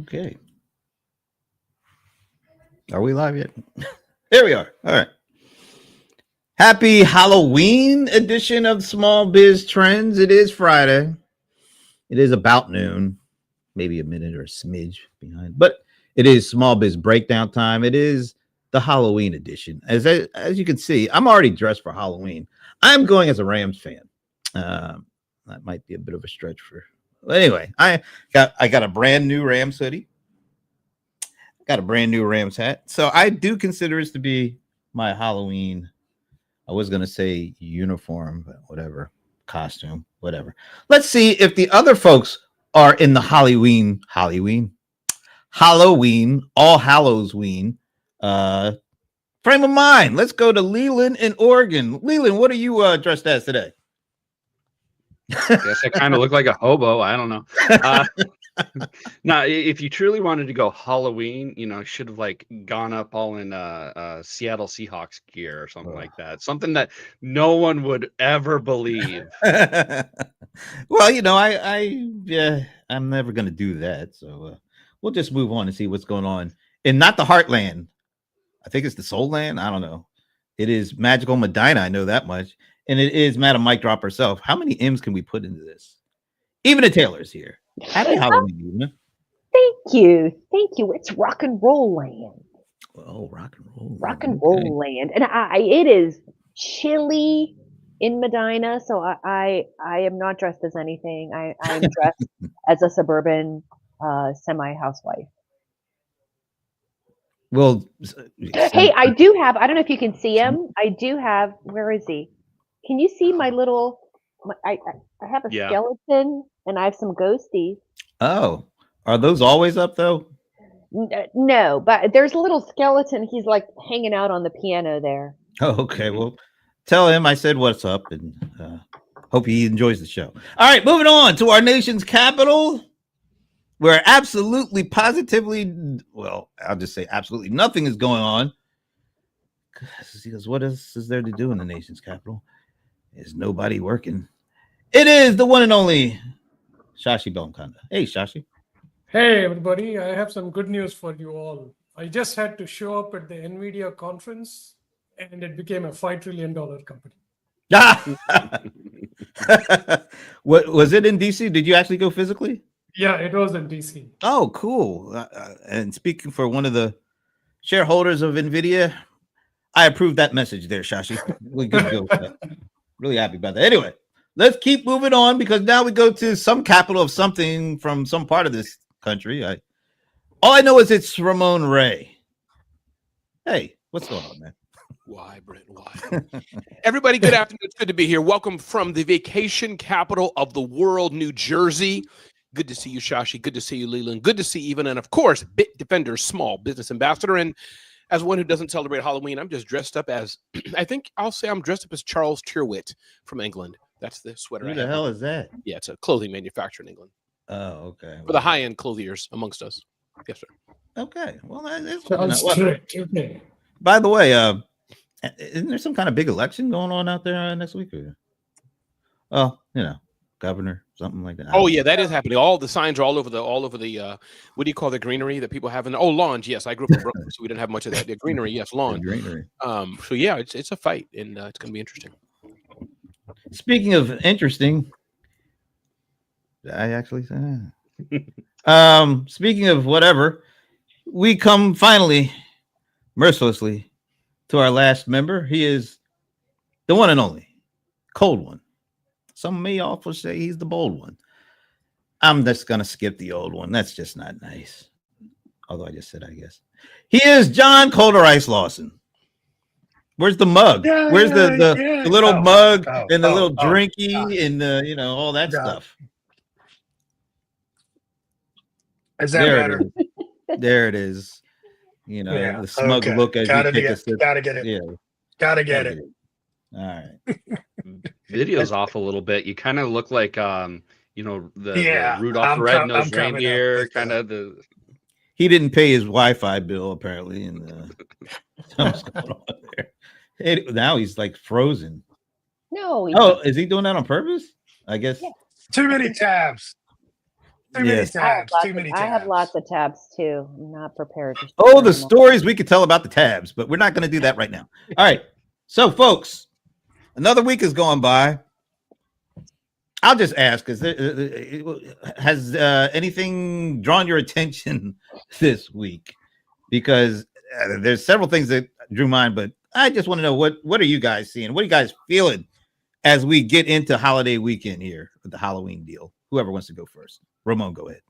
Okay. Are we live yet? Here we are. All right. Happy Halloween edition of Small Biz Trends. It is Friday. It is about noon, maybe a minute or a smidge behind, but it is Small Biz Breakdown time. It is the Halloween edition. As you can see, I'm already dressed for Halloween. I'm going as a Rams fan. That might be a bit of a stretch for. But anyway, I got a brand new Rams hoodie. Got a brand new Rams hat. So I do consider this to be my Halloween. I was going to say uniform, but whatever. Costume, whatever. Let's see if the other folks are in the Halloween, All Hallowsween frame of mind. Let's go to Leland in Oregon. Leland, what are you dressed as today? Guess I kind of look like a hobo. I don't know. Now, if you truly wanted to go Halloween, should have gone up all in Seattle Seahawks gear or something like that. Something that no one would ever believe. Well, I'm never going to do that. So we'll just move on and see what's going on in not the Heartland. I think it's the Soul Land. I don't know. It is Magical Medina. I know that much. And it is Madam Mic Drop herself. How many M's can we put into this? Even the Taylor's here. Happy Halloween, Eva. Thank you. It's rock and roll land. Oh, rock and roll. Rock and roll land. And it is chilly in Medina, so I am not dressed as anything. I'm dressed as a suburban semi-housewife. Well, hey, I don't know if you can see him. I do have, where is he? Can you see my little, I have a skeleton and I have some ghosties. Oh, are those always up though? No, but there's a little skeleton. He's like hanging out on the piano there. Oh, okay. Well, tell him I said what's up and hope he enjoys the show. All right, moving on to our nation's capital, where absolutely, positively, well, I'll just say absolutely nothing is going on. Because what else is there to do in the nation's capital? There's nobody working. It is the one and only Shashi Bellamkonda. Hey, Shashi. Hey, everybody. I have some good news for you all. I just had to show up at the NVIDIA conference, and it became a $5 trillion company. What was it in DC? Did you actually go physically? Yeah, it was in DC. Oh, cool. And speaking for one of the shareholders of NVIDIA, I approve that message there, Shashi. Really good deal with that. Really happy about that. Anyway, let's keep moving on because now we go to some capital of something from some part of this country. All I know is it's Ramon Ray. Hey, what's going on, man? Why, Brent? Why? Everybody, good afternoon. It's good to be here. Welcome from the vacation capital of the world, New Jersey. Good to see you, Shashi. Good to see you, Leland. Good to see Evan. And of course, Bit Defender, small business ambassador. And as one who doesn't celebrate Halloween, I'm just dressed up as, I think I'll say I'm dressed up as Charles Tyrwhitt from England. That's the sweater. Who the hell is that? Yeah, it's a clothing manufacturer in England. Oh, okay. For the high-end clothiers amongst us. Yes, sir. Okay. Well, that's Okay. By the way, isn't there some kind of big election going on out there next week? Oh, governor, something like that. Oh yeah, that is happening. All the signs are all over the what do you call the greenery that people have in? Oh, lawns. Yes, I grew up in Brooklyn, so we didn't have much of that. The greenery, yes, lawn. Greenery. So yeah, it's a fight, and it's going to be interesting. Speaking of interesting, did I actually say that? Speaking of whatever, we come finally, mercilessly, to our last member. He is the one and only cold one. Some may also say he's the bold one. I'm just going to skip the old one. That's just not nice. Although I just said, I guess. He is John Colder Ice Lawson. Where's the mug? Where's the little mug and the little drinky and the, all that stuff? Is that better? There it is. The smug look as you take a sip. Gotta get it. Yeah. Gotta get it. All right. Video's off a little bit. You kind of look like the Rudolph the Red-Nosed Reindeer, kind of the. He didn't pay his Wi-Fi bill apparently, and something's going on there. Now he's like frozen. No. Is he doing that on purpose? I guess. Yeah. Too many tabs. Too many Yes. tabs. Too many tabs. I have lots of tabs too. I'm not prepared. To Oh, share the them all. stories we could tell about the tabs, but we're not going to do that right now. All right. So, folks, another week is going by. I'll just ask: has anything drawn your attention this week? Because there's several things that drew mine, but I just want to know what are you guys seeing? What are you guys feeling as we get into holiday weekend here with the Halloween deal? Whoever wants to go first. Ramon, go ahead.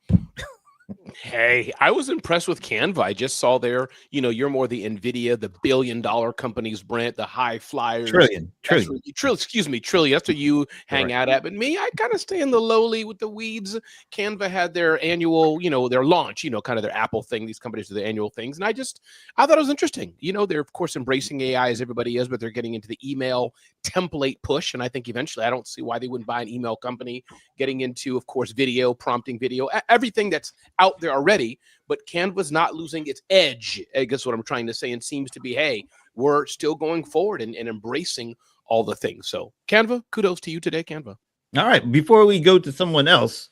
Hey, I was impressed with Canva. I just saw there, you're more the NVIDIA, the billion-dollar companies, Brent, the high flyers. Trillion. Trillion. That's what you hang out at. But me, I kind of stay in the lowly with the weeds. Canva had their annual, their launch, kind of their Apple thing. These companies do the annual things. And I thought it was interesting. They're, of course, embracing AI as everybody is, but they're getting into the email template push. And I think eventually I don't see why they wouldn't buy an email company, getting into, of course, video, prompting video, everything that's out there already. But Canva's not losing its edge, I guess what I'm trying to say, and seems to be, hey, we're still going forward and embracing all the things. So Canva, kudos to you today, Canva. All right. Before we go to someone else,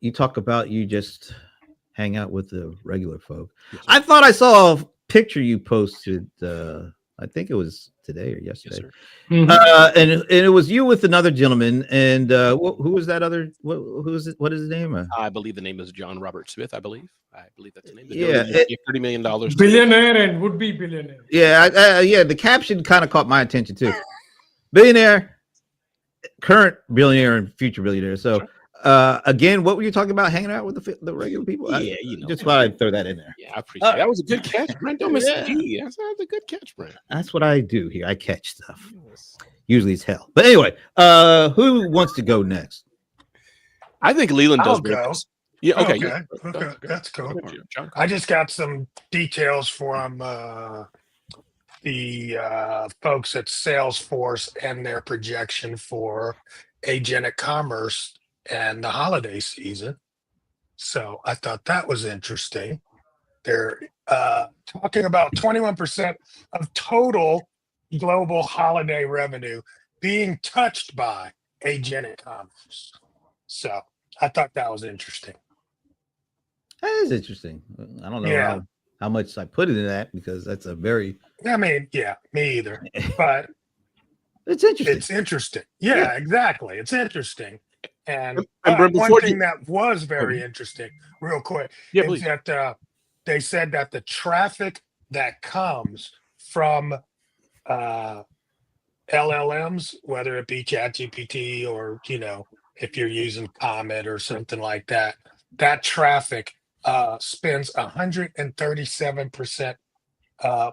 you talk about you just hang out with the regular folk. Yes, I thought I saw a picture you posted. I think it was today or yesterday. Yes, and it was you with another gentleman. And who was that other? Who is it? What is his name? I believe the name is John Robert Smith. I believe that's the name. Yeah, $30 million. Billionaire and would-be billionaire. Yeah, yeah. The caption kind of caught my attention too. Billionaire, current billionaire, and future billionaire. So, again, what were you talking about? Hanging out with the regular people? Yeah, just thought I'd throw that in there. Yeah, I appreciate it. That was a good catch, Brent. Don't miss it. That's a good catch, Brent. That's what I do here. I catch stuff. Usually it's hell. But anyway, who wants to go next? I think Leland does. Go. Yeah. Okay. Okay. That's cool. I just got some details from the folks at Salesforce and their projection for agentic commerce and the holiday season. So I thought that was interesting. They're talking about 21% of total global holiday revenue being touched by agentic commerce. So I thought that was interesting. That is interesting. I don't know how much I put into that because that's a very. I mean, me either. But it's interesting. It's interesting. Yeah, exactly. It's interesting. And one thing that was very interesting, real quick, is that they said that the traffic that comes from LLMs, whether it be ChatGPT or if you're using Comet or something like that, that traffic spends 137%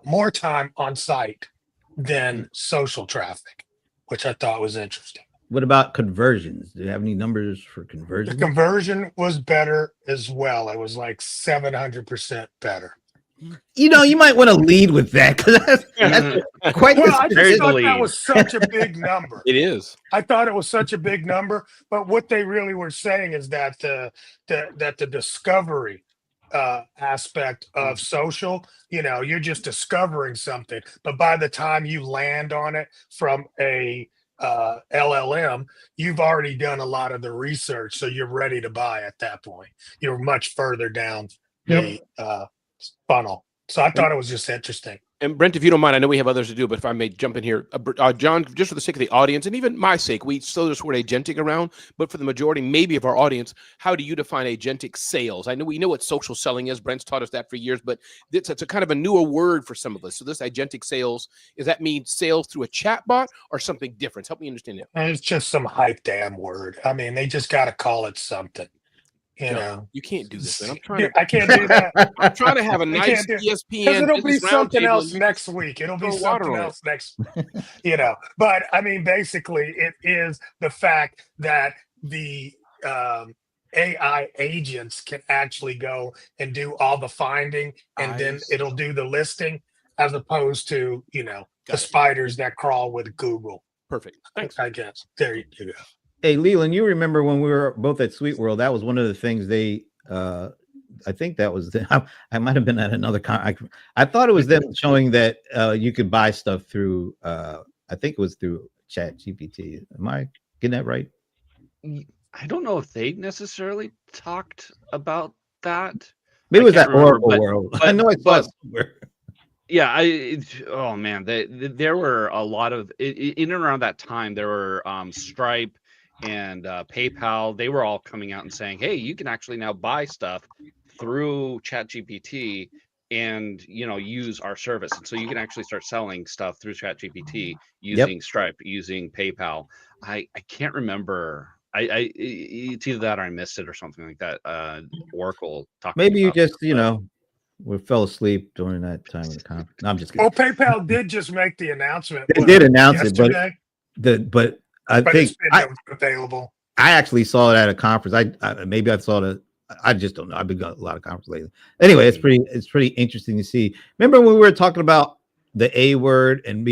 more time on site than social traffic, which I thought was interesting. What about conversions? Do you have any numbers for conversion? The conversion was better as well. It was like 700% better. You might want to lead with that because that's quite. Well, I just thought that was such a big number. It is. I thought it was such a big number, but what they really were saying is that the discovery aspect of social, you're just discovering something, but by the time you land on it from a LLM, you've already done a lot of the research, so you're ready to buy at that point. You're much further down the funnel. So I thought it was just interesting. And Brent, if you don't mind, I know we have others to do, but if I may jump in here, John, just for the sake of the audience, and even my sake, we throw this word agentic around, but for the majority, maybe of our audience, how do you define agentic sales? I know we know what social selling is. Brent's taught us that for years, but it's a kind of a newer word for some of us. So this agentic sales, does that mean sales through a chatbot or something different? Help me understand that. It's just some hype damn word. I mean, they just got to call it something. You can't do this. Man. I can't do that. I'm trying to have a nice ESPN. Because it'll be something else next week. It'll be something else next. But I mean, basically, it is the fact that the AI agents can actually go and do all the finding, and then it'll do the listing, as opposed to the spiders that crawl with Google. Perfect. Thanks. I guess there you go. Hey, Leland, you remember when we were both at Sweet World? That was one of the things they. I think that was. I might have been at another I thought it was them showing that you could buy stuff through. I think it was through ChatGPT. Am I getting that right? I don't know if they necessarily talked about that. Maybe it I was can't that remember, Oracle world. I but know I saw it somewhere. yeah, oh man, there were a lot of in and around that time. There were Stripe and PayPal. They were all coming out and saying, "Hey, you can actually now buy stuff through ChatGPT and use our service." And so you can actually start selling stuff through ChatGPT Yep. using Stripe, using PayPal. I can't remember. It's either that or I missed it or something like that. Oracle talking Maybe you about just, that, but we fell asleep during that time of the conference. No, I'm just kidding. Well, PayPal did just make the announcement. They what, did announce it, but yesterday, I but think it's been available. I actually saw it at a conference. Maybe I saw it. I just don't know. I've been going to a lot of conferences lately. Anyway, it's pretty interesting to see. Remember when we were talking about the A word and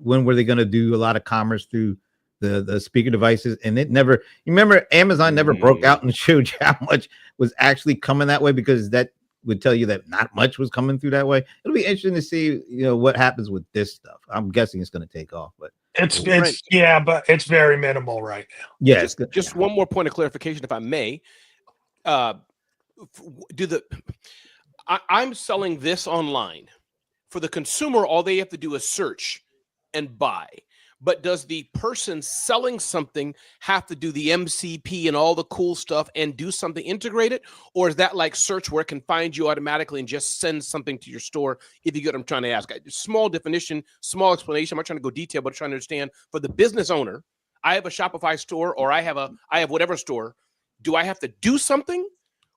when were they going to do a lot of commerce through the speaker devices? And it never. You remember Amazon never broke out and showed you how much was actually coming that way, because that would tell you that not much was coming through that way. It'll be interesting to see what happens with this stuff. I'm guessing it's going to take off, but But it's very minimal right now. yeah, just one more point of clarification, if I may. I'm selling this online. For the consumer, all they have to do is search and buy. But does the person selling something have to do the MCP and all the cool stuff and do something integrated? Or is that like search where it can find you automatically and just send something to your store? If you get what I'm trying to ask. Small definition, small explanation. I'm not trying to go detail, but I'm trying to understand for the business owner. I have a Shopify store, or I have whatever store. Do I have to do something?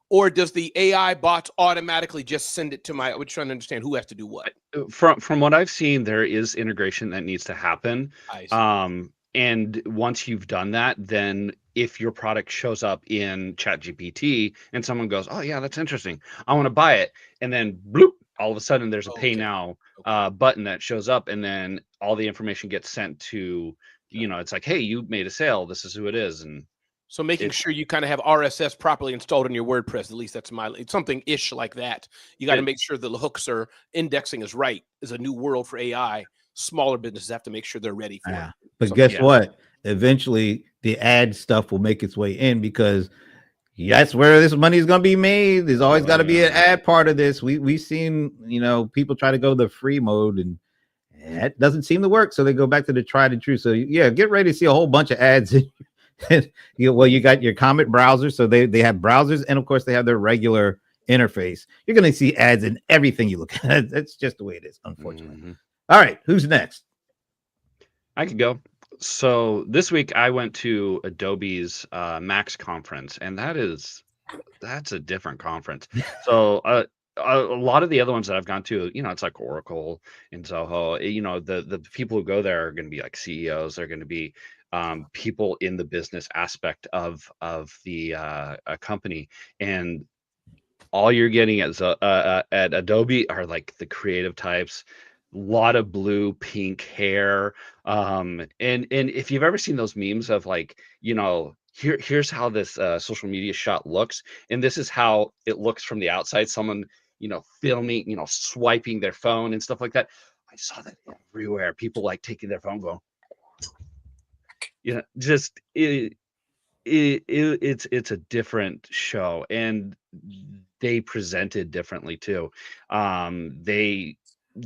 Or does the AI bots automatically just send it to we're trying to understand who has to do what? From what I've seen, there is integration that needs to happen. I see. And once you've done that, then if your product shows up in ChatGPT and someone goes, "Oh yeah, that's interesting, I want to buy it," and then bloop, all of a sudden there's a pay now button that shows up, and then all the information gets sent to, it's like, "Hey, you made a sale. This is who it is." And so making sure you kind of have RSS properly installed in your WordPress, at least that's it's something ish like that. You got to make sure the hooks are indexing is right. Is a new world for AI. Smaller businesses have to make sure they're ready for it. But guess what? Eventually the ad stuff will make its way in, because that's where this money is going to be made. There's always got to be an ad part of this. We've seen, people try to go the free mode, and that doesn't seem to work. So they go back to the tried and true. So yeah, get ready to see a whole bunch of ads. You got your Comet browser, so they have browsers, and of course they have their regular interface. You're going to see ads in everything you look at. That's just the way it is, unfortunately. All right, who's next? I could go. So this week I went to Adobe's Max conference, and that's a different conference. So a lot of the other ones that I've gone to, it's like Oracle and Zoho. The people who go there are going to be like CEOs. They're going to be people in the business aspect of the company, and all you're getting at Adobe are like the creative types. A lot of blue, pink hair, and if you've ever seen those memes of like, here's how this social media shot looks, and this is how it looks from the outside. Someone filming, swiping their phone and stuff like that. I saw that everywhere. People like taking their phone, going, just it's a different show, and they presented differently too.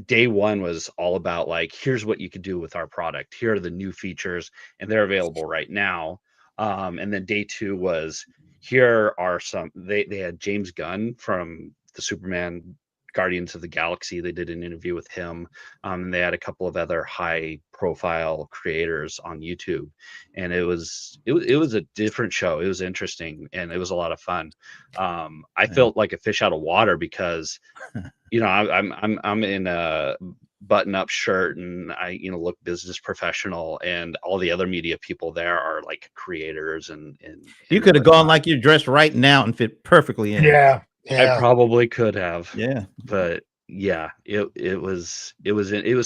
Day one was all about like, here's what you could do with our product. Here are the new features, and they're available right now. And then day two was, here are some. They had James Gunn from the Superman Guardians of the Galaxy. They did an interview with him. And they had a couple of other high profile creators on YouTube, and it was a different show. It was interesting, and it was a lot of fun. I felt like a fish out of water, because I'm in a button-up shirt, and I look business professional, and all the other media people there are like creators, and you could have gone like you're dressed right now and fit perfectly in. Yeah. I probably could have. Yeah, but yeah, it was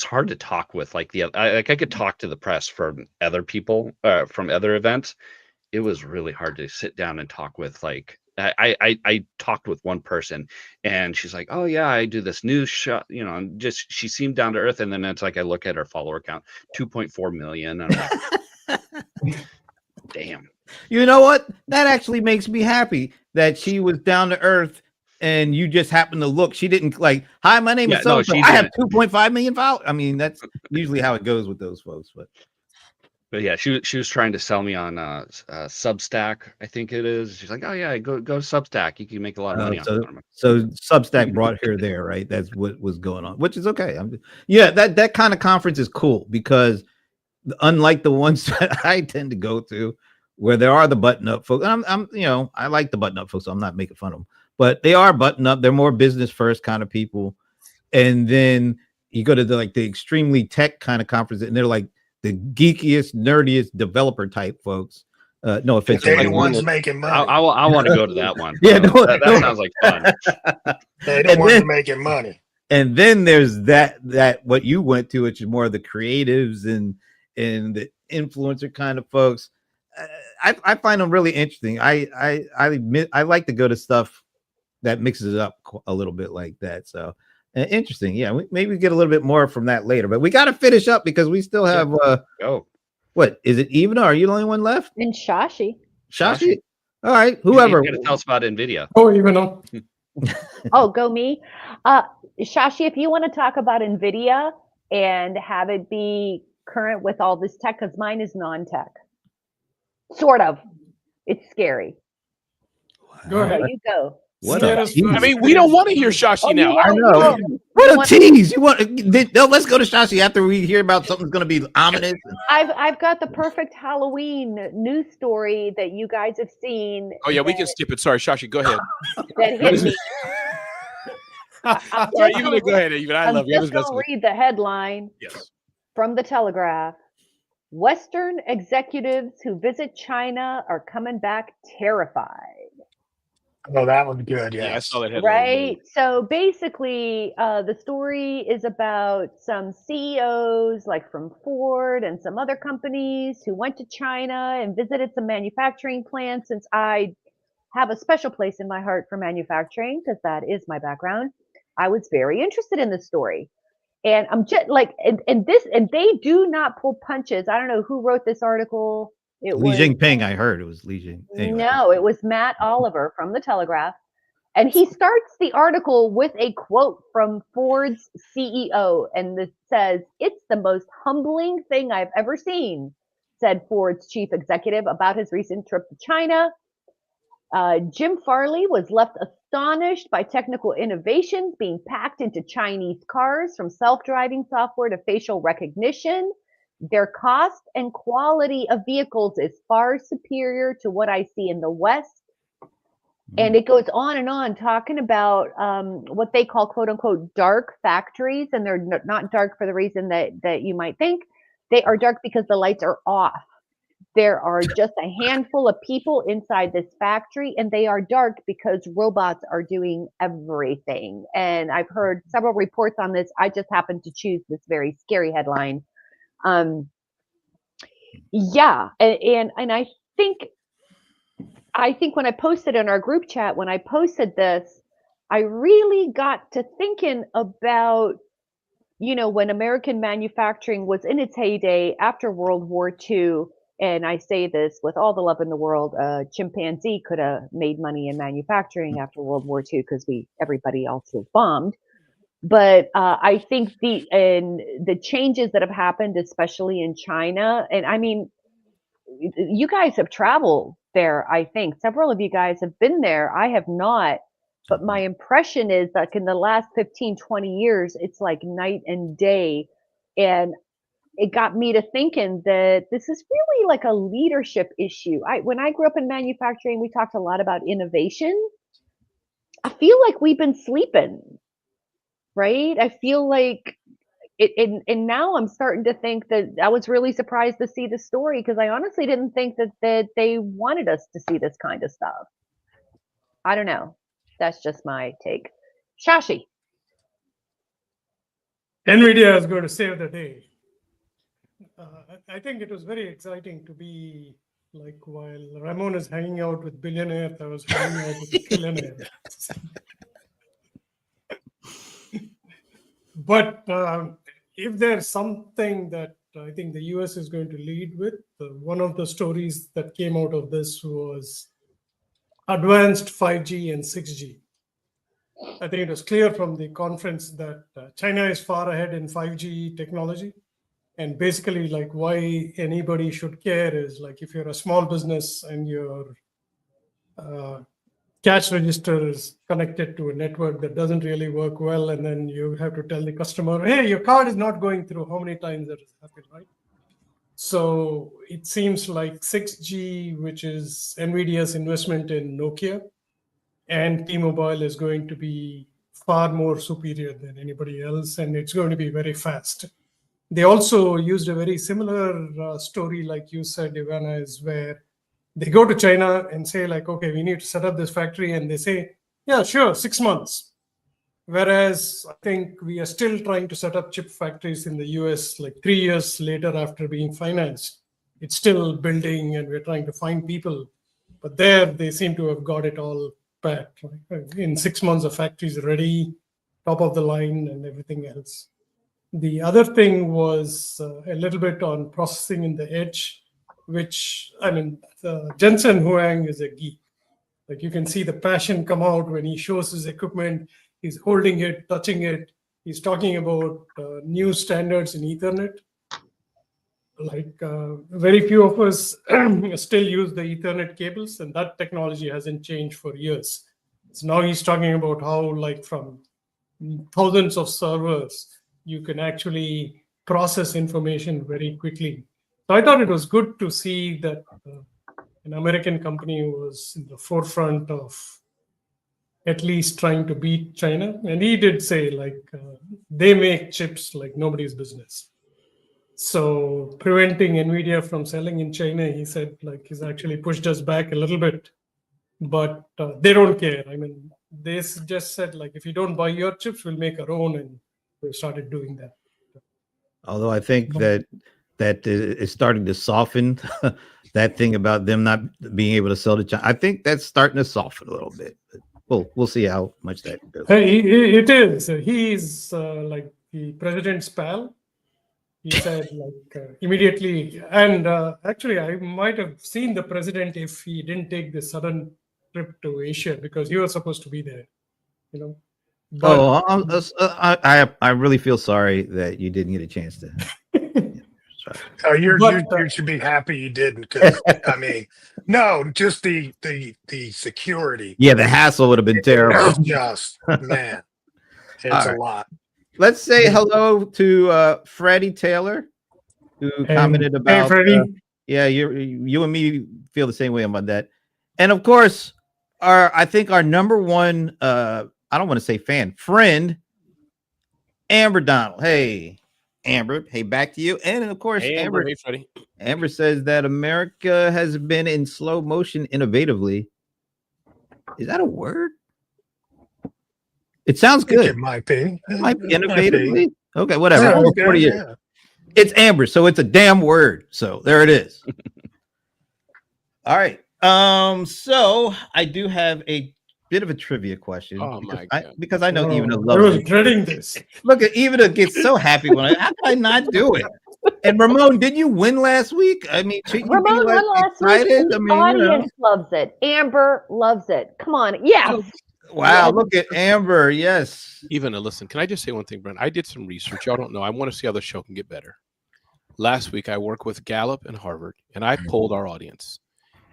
hard to talk with, like I could talk to the press from other people from other events. It was really hard to sit down and talk with. Like I talked with one person, and she's like, "Oh yeah, I do this news show," and just, she seemed down to earth. And then it's like, I look at her follower count, 2.4 million. And I'm like, Damn. You know what? That actually makes me happy that she was down to earth and you just happened to look. She didn't like, hi, my name Yeah, is so. no, she I have didn't. 2.5 million followers. I mean, that's usually how it goes with those folks. But yeah, she was trying to sell me on Substack, I think it is. She's like, oh yeah, go to Substack. You can make a lot of money off it. So Substack brought her there, right? That's what was going on, which is okay. That kind of conference is cool because unlike the ones that I tend to go to, where there are the button up folks, and I'm I like the button up folks, so I'm not making fun of them, but they are button up. They're more business first kind of people, and then you go to the extremely tech kind of conference, and they're like the geekiest, nerdiest developer type folks. No offense, They're the Like, ones making money. I want to go to that one. Yeah, that sounds like fun. They're the ones making money. And then there's that what you went to, which is more of the creatives and the influencer kind of folks. I find them really interesting. I admit I like to go to stuff that mixes it up a little bit like that. So interesting. Yeah, maybe get a little bit more from that later. But we got to finish up because we still have. What is it? Even are you the only one left? And Shashi. Shashi. All right. Whoever. You got to tell us about NVIDIA. Oh, even on. Oh, go me. Shashi, if you want to talk about NVIDIA and have it be current with all this tech, because mine is non-tech. Sort of. It's scary. Go ahead. So you go. I mean, we don't want to hear Shashi now. I know. What a tease! You want? No, let's go to Shashi after we hear about something's going to be ominous. I've got the perfect Halloween news story that you guys have seen. Oh yeah, we can skip it. Sorry, Shashi, go ahead. That hit me. All right, you go ahead, Even. I love you. I'm just going to read the headline. Yes. From the Telegraph. Western executives who visit China are coming back terrified. Oh, that one's good. Yeah, I saw that headline. Right. So basically, the story is about some CEOs, like from Ford and some other companies, who went to China and visited some manufacturing plants. Since I have a special place in my heart for manufacturing, because that is my background, I was very interested in this story. And I'm just like, and they do not pull punches. I don't know who wrote this article. It Li was Jinping. I heard it was Li Jinping. Anyway. No, it was Matt Oliver from the Telegraph. And he starts the article with a quote from Ford's CEO. And this says, "It's the most humbling thing I've ever seen," said Ford's chief executive about his recent trip to China. Jim Farley was left astonished by technical innovations being packed into Chinese cars, from self-driving software to facial recognition. Their cost and quality of vehicles is far superior to what I see in the West. And it goes on and on, talking about what they call, quote unquote, dark factories. And they're not dark for the reason that you might think. They are dark because the lights are off. There are just a handful of people inside this factory, and they are dark because robots are doing everything. And I've heard several reports on this. I just happened to choose this very scary headline. Yeah, and I think when I posted in our group chat, when I posted this, I really got to thinking about, when American manufacturing was in its heyday after World War II. And I say this with all the love in the world. Chimpanzee could have made money in manufacturing after World War II because everybody else was bombed. But I think the changes that have happened, especially in China, and I mean, you guys have traveled there. I think several of you guys have been there. I have not. But my impression is like in the last 15, 20 years, it's like night and day. And it got me to thinking that this is really like a leadership issue. When I grew up in manufacturing, we talked a lot about innovation. I feel like we've been sleeping, right? I feel like it, and now I'm starting to think that I was really surprised to see the story, because I honestly didn't think that they wanted us to see this kind of stuff. I don't know. That's just my take. Shashi. NVIDIA is going to save the day. I think it was very exciting to be like, while Ramon is hanging out with billionaires, I was hanging out with billionaires. But if there's something that I think the US is going to lead with. One of the stories that came out of this was advanced 5G and 6G. I think it was clear from the conference that China is far ahead in 5G technology. And basically, like, why anybody should care is, like, if you're a small business and your cash register is connected to a network that doesn't really work well, and then you have to tell the customer, hey, your card is not going through. How many times that has happened, right? So it seems like 6G, which is NVIDIA's investment in Nokia, and T-Mobile is going to be far more superior than anybody else, and it's going to be very fast. They also used a very similar story, like you said, Ivana, is where they go to China and say, like, okay, we need to set up this factory. And they say, yeah, sure, 6 months. Whereas I think we are still trying to set up chip factories in the US, like 3 years later after being financed. It's still building and we're trying to find people. But there they seem to have got it all packed. Right? In 6 months, the factory is ready, top of the line and everything else. The other thing was a little bit on processing in the edge, which, I mean, Jensen Huang is a geek. Like, you can see the passion come out when he shows his equipment. He's holding it, touching it. He's talking about new standards in Ethernet. Like, very few of us still use the Ethernet cables, and that technology hasn't changed for years. So now he's talking about how, like, from thousands of servers, you can actually process information very quickly. So I thought it was good to see that an American company was in the forefront of at least trying to beat China. And he did say, like, they make chips like nobody's business. So preventing NVIDIA from selling in China, he said, like, he's actually pushed us back a little bit. But they don't care. I mean, they just said, like, if you don't buy your chips, we'll make our own. And we started doing that. Although I think that is starting to soften that thing about them not being able to sell to China. I think that's starting to soften a little bit. But we'll see how much that goes. It is. He's like the president's pal. He said, like, immediately. And actually, I might have seen the president if he didn't take the sudden trip to Asia, because he was supposed to be there, you know. But, I really feel sorry that you didn't get a chance to. You should be happy you didn't, because I mean, no, just the security. Yeah, the hassle would have been terrible. It's just, man, it's a lot. Let's say hello to Freddie Taylor, who commented about. Hey, Freddie. Yeah, you and me feel the same way about that, and of course, I think our number one. I don't want to say friend, Amber Donald. Hey, Amber. Hey, back to you. And of course, hey, Amber. Hey, Freddie. Amber says that America has been in slow motion innovatively. Is that a word? It sounds good. It might be. It might be innovatively. Okay, whatever. Over 40 years. Yeah. It's Amber, so it's a damn word. So there it is. All right. So I do have a bit of a trivia question. Oh my God. Because I know Ivana I loves was it. dreading this. Look at Ivana gets so happy when how can I not do it? And Ramon, did you win last week? I mean, shouldn't you be Ramon like won last week. excited? The I mean, audience loves it. Amber loves it. Come on. Yes. Wow, look at Amber. Yes. Even listen, can I just say one thing, Brent? I did some research. Y'all don't know. I want to see how the show can get better. Last week, I worked with Gallup and Harvard, and I polled our audience.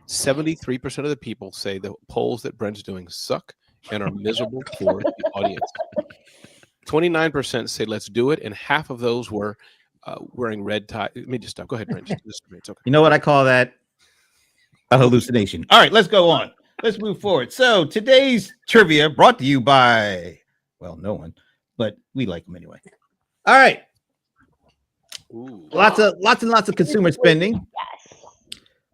73% of the people say the polls that Brent's doing suck and are miserable for the audience. 29% say let's do it, and half of those were wearing red tie. Let me just stop. Go ahead, Brent. It's okay. You know what I call that? A hallucination. All right, let's go on. Let's move forward. So today's trivia brought to you by, well, no one, but we like them anyway. All right. Ooh. Lots and lots of consumer spending. Yes.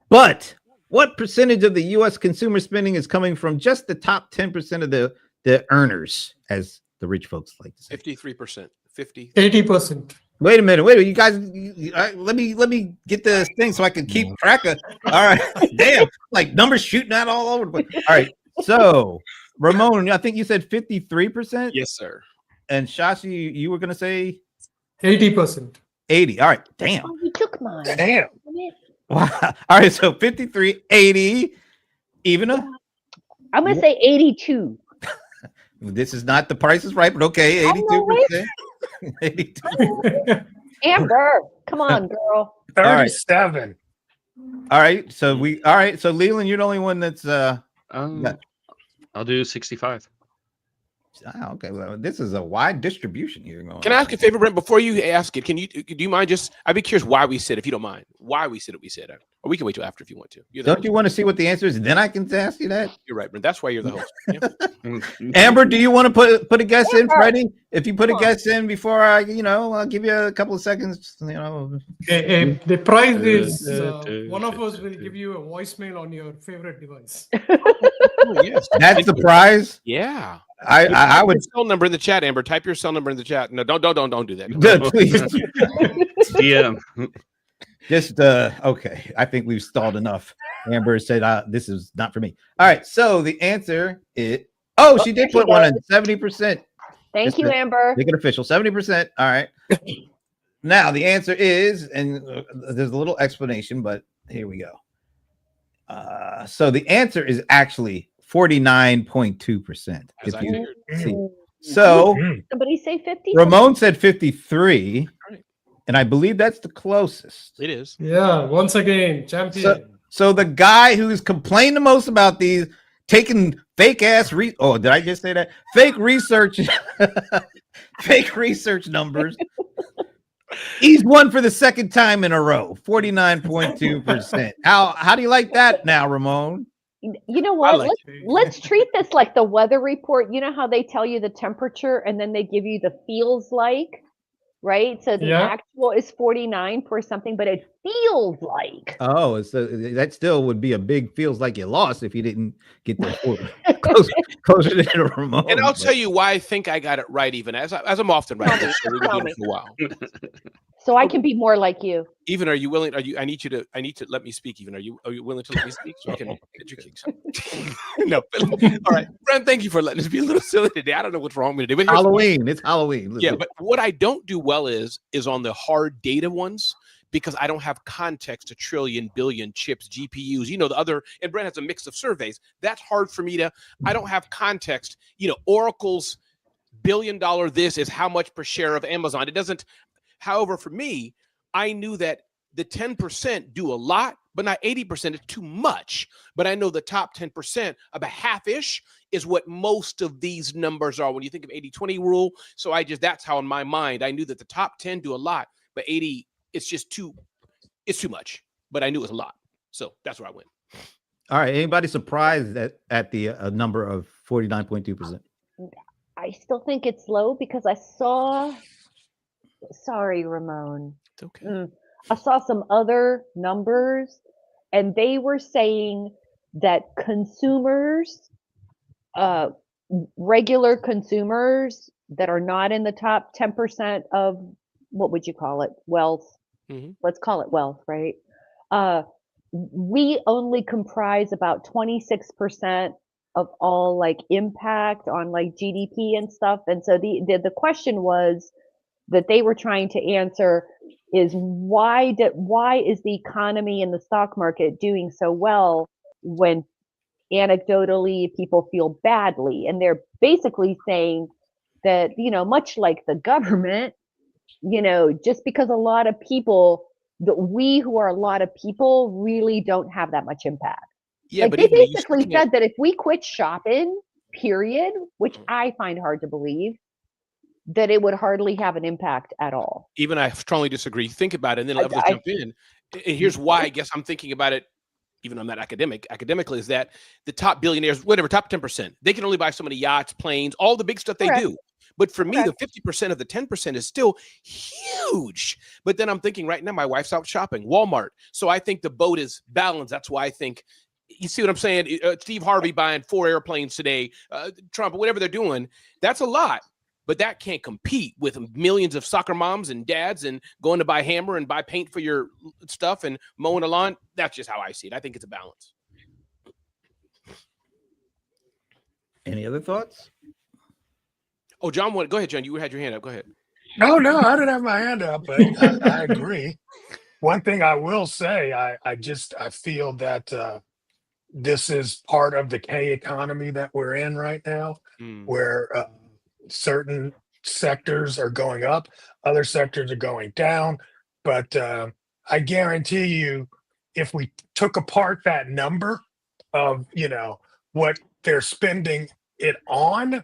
But what percentage of the U.S. consumer spending is coming from just the top 10% of the earners, as the rich folks like to say? 53%. 80%. Wait a minute. You guys, let me get this thing so I can keep track of. All right. Damn. Like numbers shooting out all over. All right. So, Ramon, I think you said 53%. Yes, sir. And Shashi, you were going to say 80%. 80. All right. Damn. Oh, you took mine. Damn. Damn it. Wow. All right. So 53, 80. Even a. I'm gonna say 82. This is not the Price is Right, but okay. I know, right? 82%. 82. Amber, come on, girl. 37. All right. So So Leland, you're the only one that's yeah. I'll do 65. Okay. Well, this is a wide distribution here going Can I on. ask a favor, Brent? Before you ask it, do you mind just? I'd be curious why we said, if you don't mind, why we said what we said, or we can wait till after if you want to. Don't you want to see what the answer is? Then I can ask you that. You're right, Brent. That's why you're the host. Yeah. Amber, do you want to put a guess in, Amber. Freddie? If you put a Come on. guess in before I'll give you a couple of seconds. The prize is one of us will give you a voicemail on your favorite device. Oh, yes. That's the prize. Yeah. I would. Your cell number in the chat, Amber. Type your cell number in the chat. No, don't do that. Please. DM. Just okay. I think we've stalled enough. Amber said this is not for me. All right. So the answer is she did put one in 70%. Thank you, Amber. Make it official. 70%. All right. Now the answer is, and there's a little explanation, but here we go. So the answer is actually 49.2%. As I figured. So Somebody say 50. Ramon said 53, Right. and I believe that's the closest. It is. Yeah, once again, champion. So the guy who's complained the most about these taking fake ass did I just say that? Fake research numbers. He's won for the second time in a row, 49.2%. How do you like that now, Ramon? You know what? like Let's treat this like the weather report. You know how they tell you the temperature and then they give you the feels like, right? So the actual is 49 for something, but it feels like. Oh, so that still would be a big feels like you lost if you didn't get there closer to Ramon. And I'll tell you why I think I got it right, even as I'm often right. We've been doing it for a while. So I can be more like you. Even, are you willing? I need to let me speak. Even, are you willing to let me speak so I can educate you? No. All right, Brent. Thank you for letting us be a little silly today. I don't know what's wrong with it. But Halloween. It's Halloween. Yeah, but what I don't do well is on the hard data ones, because I don't have context to trillion, billion chips, GPUs, the other, and Brent has a mix of surveys. That's hard for me I don't have context. Oracle's $1 billion this is how much per share of Amazon. It doesn't, however, for me, I knew that the 10% do a lot, but not 80%. It's too much. But I know the top 10%, about half-ish, is what most of these numbers are when you think of 80-20 rule. So that's how in my mind, I knew that the top 10 do a lot, but 80, it's too much. But I knew it was a lot. So that's where I went. All right. Anybody surprised at the number of 49.2%? I still think it's low because I saw, sorry, Ramon. It's okay. I saw some other numbers and they were saying that consumers, regular consumers that are not in the top 10% of, what would you call it? Wealth. Mm-hmm. Let's call it wealth, right? We only comprise about 26% of all like impact on like GDP and stuff. And so the question was that they were trying to answer is why is the economy and the stock market doing so well when anecdotally people feel badly? And they're basically saying that, much like the government, just because a lot of people, we who are a lot of people really don't have that much impact. Yeah, like but they basically said that if we quit shopping, period, which I find hard to believe, that it would hardly have an impact at all. Even I strongly disagree. Think about it, and then let us jump in. And here's why I guess I'm thinking about it, even though I'm not academically, is that the top billionaires, whatever, top 10%, they can only buy so many yachts, planes, all the big stuff they do. But for me, the 50% of the 10% is still huge. But then I'm thinking right now, my wife's out shopping, Walmart. So I think the boat is balanced. That's why I think, you see what I'm saying? Steve Harvey buying 4 airplanes today, Trump, whatever they're doing, that's a lot. But that can't compete with millions of soccer moms and dads and going to buy hammer and buy paint for your stuff and mowing the lawn. That's just how I see it. I think it's a balance. Any other thoughts? Oh, John, go ahead, John. You had your hand up. Go ahead. No, I didn't have my hand up, but I agree. One thing I will say, I feel that this is part of the K economy that we're in right now, Mm. where certain sectors are going up, other sectors are going down. But I guarantee you, if we took apart that number of, what they're spending it on,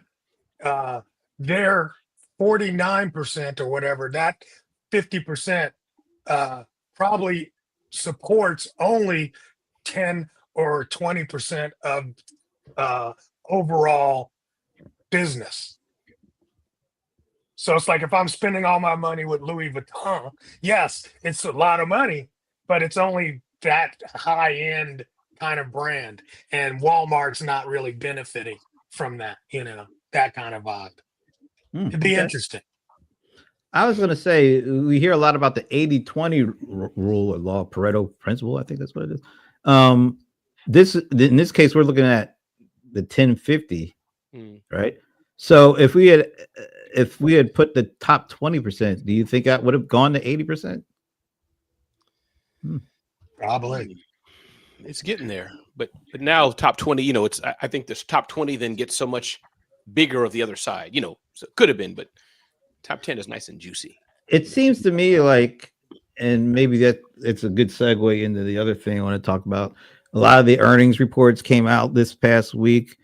uh, their 49% or whatever, that 50% probably supports only 10 or 20% of uh, overall business. So it's like if I'm spending all my money with Louis Vuitton, yes, it's a lot of money, but it's only that high end kind of brand. And Walmart's not really benefiting from that, that kind of vibe. It'd be Okay. interesting. I was going to say, we hear a lot about the 80-20 rule or law, Pareto principle. I think that's what it is. In this case, we're looking at the 10-50, right? So if we had put the top 20%, do you think that would have gone to 80%? Probably. It's getting there, but now top 20. It's I think this top 20 then gets so much bigger of the other side. So it could have been, but top 10 is nice and juicy. It seems to me like, and maybe that it's a good segue into the other thing I want to talk about. A lot of the earnings reports came out this past week.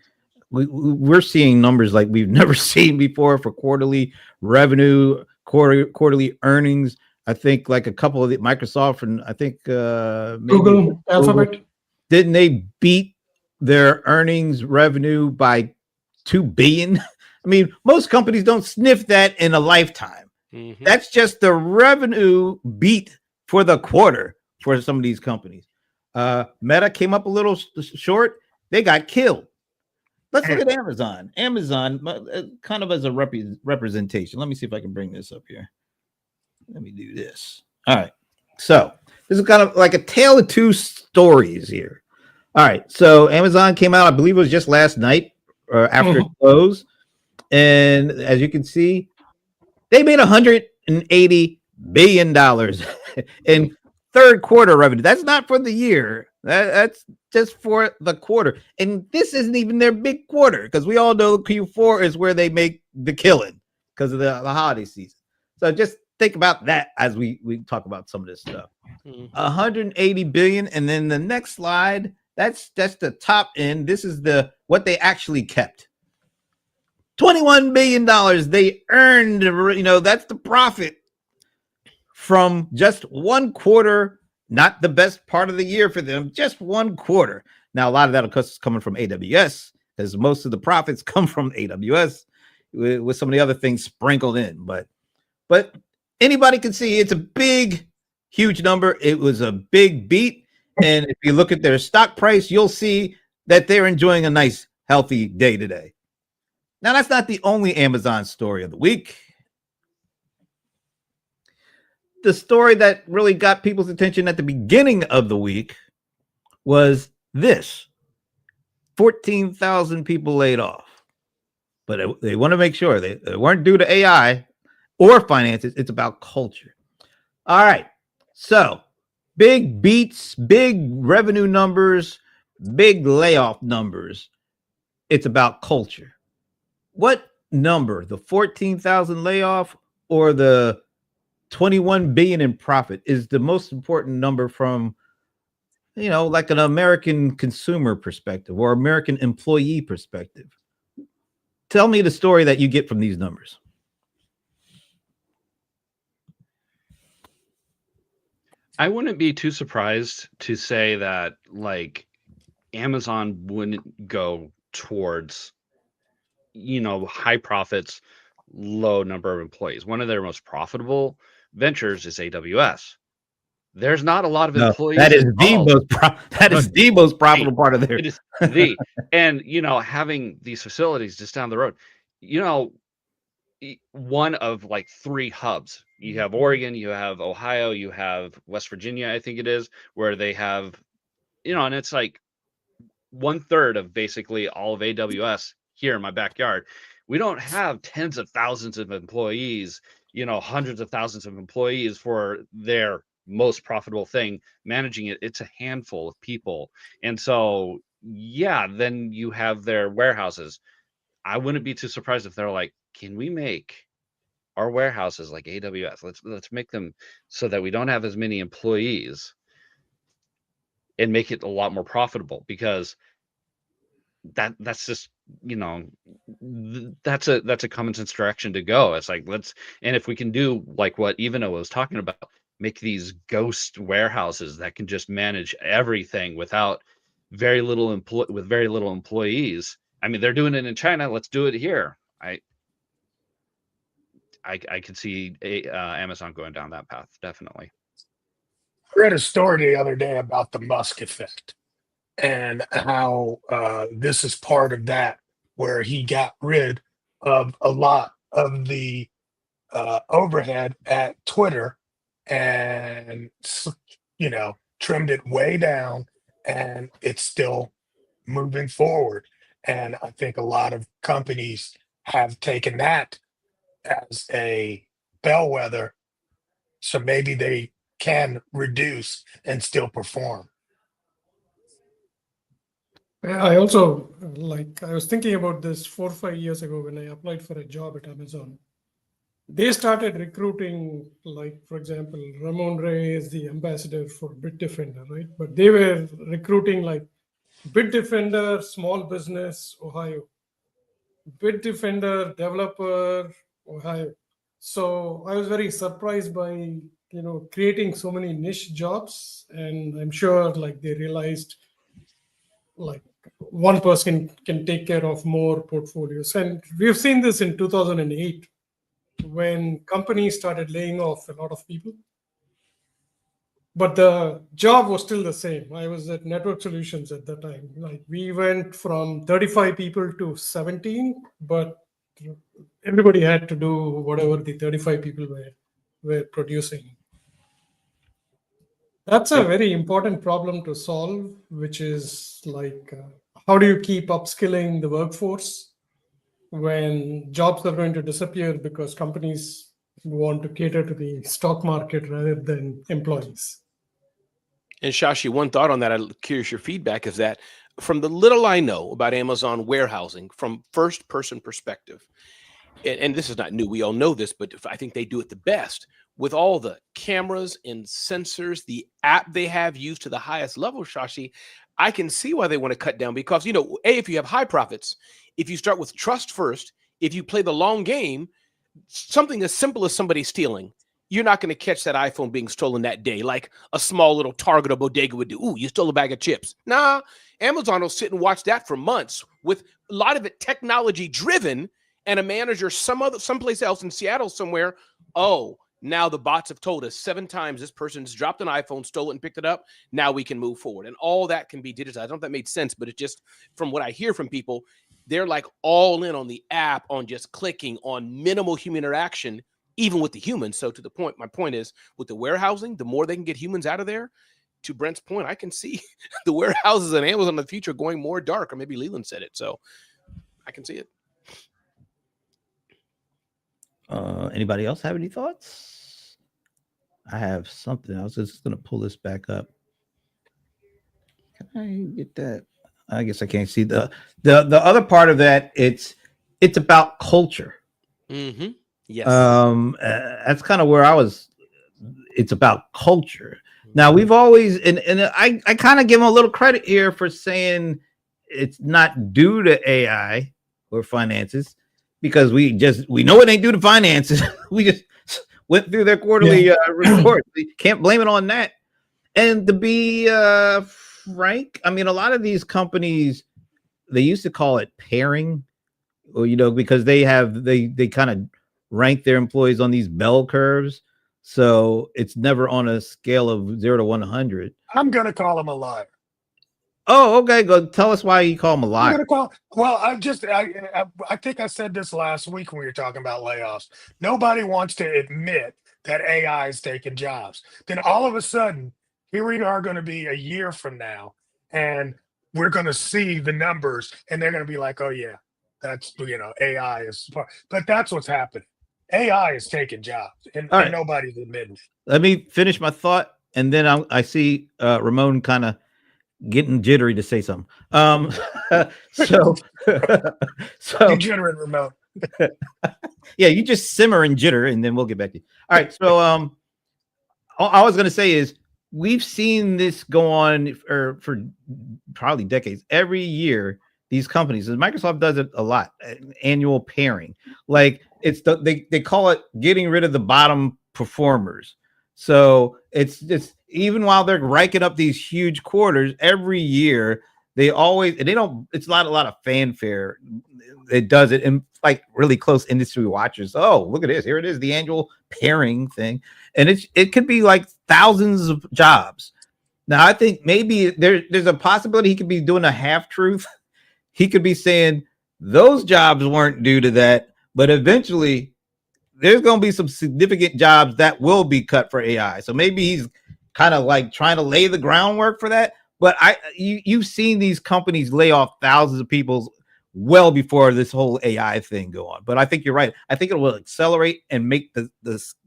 We're seeing numbers like we've never seen before for quarterly revenue, quarterly earnings. I think like a couple of the Microsoft and I think maybe Google, Alphabet. Didn't they beat their earnings revenue by 2 billion? I mean, most companies don't sniff that in a lifetime. Mm-hmm. That's just the revenue beat for the quarter for some of these companies. Meta came up a little short. They got killed. Let's look at Amazon. Amazon, kind of as a representation. Let me see if I can bring this up here. Let me do this. All right. So this is kind of like a tale of two stories here. All right. So Amazon came out, I believe it was just last night or after close. And as you can see, they made $180 billion in third quarter revenue. That's not for the year. That's just for the quarter. And this isn't even their big quarter because we all know Q4 is where they make the killing because of the holiday season. So just think about that as we talk about some of this stuff. 180 billion. And then the next slide, that's the top end. This is what they actually kept. $21 billion they earned, that's the profit from just one quarter, not the best part of the year for them, just one quarter. Now, a lot of that, of course, is coming from AWS, because most of the profits come from AWS with some of the other things sprinkled in. But anybody can see it's a big, huge number. It was a big beat. And if you look at their stock price, you'll see that they're enjoying a nice, healthy day today. Now, that's not the only Amazon story of the week. The story that really got people's attention at the beginning of the week was this: 14,000 people laid off. But they want to make sure they weren't due to AI or finances. It's about culture. All right. So big beats, big revenue numbers, big layoff numbers. It's about culture. What number, the 14,000 layoff or the 21 billion in profit, is the most important number from, like an American consumer perspective or American employee perspective? Tell me the story that you get from these numbers. I wouldn't be too surprised to say that like Amazon wouldn't go towards high profits, low number of employees. One of their most profitable ventures is AWS. There's not a lot of employees. That is the most profitable part of their. It is and having these facilities just down the road. One of like 3 hubs. You have Oregon, you have Ohio, you have West Virginia, I think it is, where they have, and it's like 1/3 of basically all of AWS here in my backyard. We don't have tens of thousands of employees hundreds of thousands of employees for their most profitable thing, managing it's a handful of people. And so, yeah, then you have their warehouses. I wouldn't be too surprised if they're like, can we make our warehouses like AWS? Let's make them so that we don't have as many employees and make it a lot more profitable, because that's just, that's a common sense direction to go. It's like, and if we can do like what Ivana was talking about, make these ghost warehouses that can just manage everything without very little employees. I mean, they're doing it in China. Let's do it here. I could see Amazon going down that path, definitely. I read a story the other day about the Musk effect and how this is part of that, where he got rid of a lot of the overhead at Twitter and trimmed it way down, and it's still moving forward. And I think a lot of companies have taken that as a bellwether, so maybe they can reduce and still perform. I also I was thinking about this 4 or 5 years ago when I applied for a job at Amazon. They started recruiting, like, for example, Ramon Ray is the ambassador for Bitdefender, right? But they were recruiting like Bitdefender, small business, Ohio, Bitdefender, developer, Ohio. So I was very surprised by, creating so many niche jobs. And I'm sure like they realized like one person can take care of more portfolios. And we've seen this in 2008 when companies started laying off a lot of people. But the job was still the same. I was at Network Solutions at that time. Like we went from 35 people to 17, but everybody had to do whatever the 35 people were producing. That's a very important problem to solve, which is like, how do you keep upskilling the workforce when jobs are going to disappear because companies want to cater to the stock market rather than employees? And Shashi, one thought on that, I'm curious your feedback, is that from the little I know about Amazon warehousing from first person perspective, and this is not new, we all know this, but I think they do it the best with all the cameras and sensors, the app they have used to the highest level, Shashi. I can see why they want to cut down, because, if you have high profits, if you start with trust first, if you play the long game, something as simple as somebody stealing, you're not going to catch that iPhone being stolen that day like a small little Target or bodega would do. Ooh, you stole a bag of chips. Nah, Amazon will sit and watch that for months, with a lot of it technology driven, and a manager someplace else in Seattle somewhere. Oh, now the bots have told us 7 times this person's dropped an iPhone, stole it, and picked it up. Now we can move forward. And all that can be digitized. I don't know if that made sense, but it's just from what I hear from people, they're like all in on the app, on just clicking, on minimal human interaction, even with the humans. So to the point, my point is, with the warehousing, the more they can get humans out of there, to Brent's point, I can see the warehouses and Amazon in the future going more dark, or maybe Leland said it. So I can see it. Anybody else have any thoughts? I have something. I was just going to pull this back up. Can I get that? I guess I can't see the other part of that. It's about culture. Mm-hmm. Yes. That's kind of where I was. It's about culture. Now we've always, and I kind of give them a little credit here for saying it's not due to AI or finances, because we know it ain't due to finances. We just went through their quarterly report. We can't blame it on that. And to be frank, I mean, a lot of these companies, they used to call it pairing, or because they kind of rank their employees on these bell curves. So it's never on a scale of 0 to 100. I'm gonna call him a liar. Oh, okay. Go tell us why you call him a liar. I think I said this last week when we were talking about layoffs. Nobody wants to admit that AI is taking jobs. Then all of a sudden, here we are going to be a year from now, and we're going to see the numbers, and they're going to be like, "Oh yeah, that's AI is." But that's what's happening. AI is taking jobs, and, All and right. nobody's admitting it. Let me finish my thought, and then I see Ramon kind of getting jittery to say something. So, You jittering remote. yeah, you just simmer and jitter, and then we'll get back to you. All right. So, all I was going to say is we've seen this go on for probably decades. Every year, these companies, and Microsoft does it a lot, annual pairing. Like they call it getting rid of the bottom performers. So it's just even while they're ranking up these huge quarters every year, they always, and they don't, it's not a lot of fanfare. It does it in like really close industry watchers. Oh, look at this. Here it is, the annual pairing thing. And it could be like thousands of jobs. Now, I think maybe there's a possibility he could be doing a half truth. He could be saying those jobs weren't due to that, but eventually there's going to be some significant jobs that will be cut for AI. So maybe he's kind of like trying to lay the groundwork for that. But you've seen these companies lay off thousands of people well before this whole AI thing go on. But I think you're right. I think it will accelerate and make the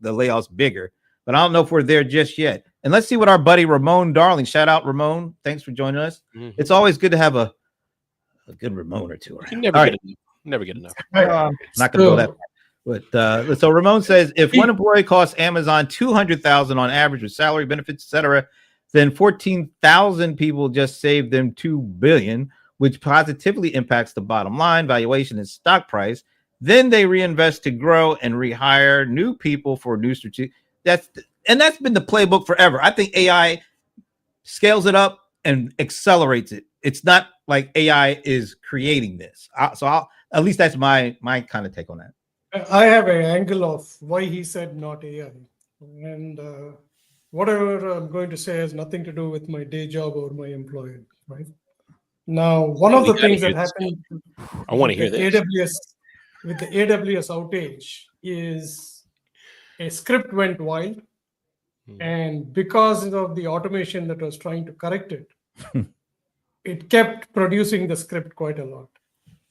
layoffs bigger. But I don't know if we're there just yet. And let's see what our buddy Ramon Darling. Shout out Ramon. Thanks for joining us. Mhm. It's always good to have a good Ramon or two. You never get enough. Never get enough. Not gonna go that far. But so Ramon says if one employee costs Amazon $200,000 on average with salary, benefits, etc., then 14,000 people just saved them $2 billion, which positively impacts the bottom line, valuation, and stock price. Then they reinvest to grow and rehire new people for new strategic. That's been the playbook forever. I think AI scales it up and accelerates it. It's not like AI is creating this. At least that's my kind of take on that. I have an angle of why he said not AI. And whatever I'm going to say has nothing to do with my day job or my employer, right? Now, one of the things that happened I want to hear this. With the AWS outage is a script went wild. And because of the automation that was trying to correct it, it kept producing the script quite a lot.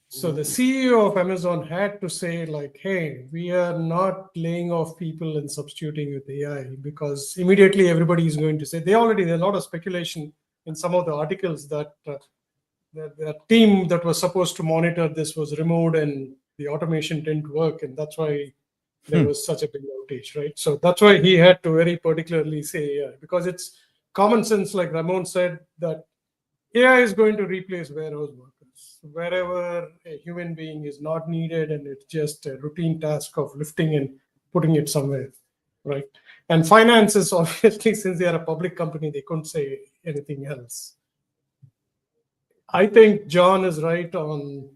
So the CEO of Amazon had to say like, hey, we are not laying off people and substituting with AI, because immediately everybody is going to say, there's a lot of speculation in some of the articles that the team that was supposed to monitor this was removed and the automation didn't work. And that's why there was such a big outage, right? So that's why he had to very particularly say AI, because it's common sense, like Ramon said, that AI is going to replace warehouse workers. Wherever a human being is not needed and it's just a routine task of lifting and putting it somewhere, right? And finances, obviously, since they are a public company, they couldn't say anything else. I think John is right on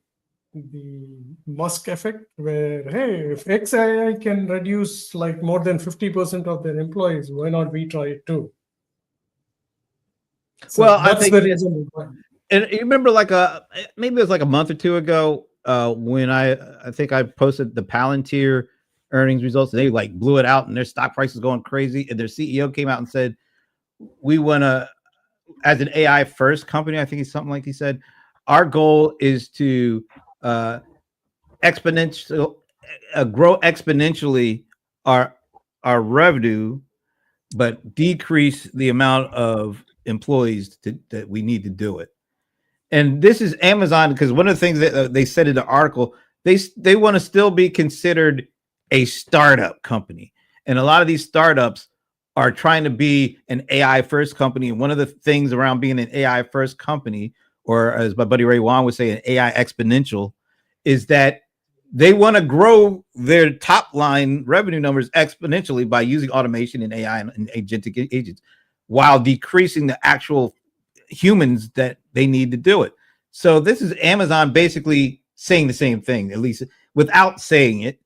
the Musk effect, where, hey, if XAI can reduce like more than 50% of their employees, why not we try it too? So well, that's I think the reason. And you remember maybe it was like a month or two ago when I think I posted the Palantir earnings results, and they like blew it out and their stock price is going crazy. And their CEO came out and said, we want to, as an AI first company, I think it's something like he said, our goal is to grow exponentially our revenue, but decrease the amount of employees that we need to do it. And this is Amazon, because one of the things that they said in the article, they want to still be considered a startup company. And a lot of these startups are trying to be an AI first company. And one of the things around being an AI first company, or as my buddy Ray Wan would say, an AI exponential, is that they want to grow their top line revenue numbers exponentially by using automation and AI and agentic agents, while decreasing the actual humans that they need to do it. So this is Amazon basically saying the same thing, at least without saying it,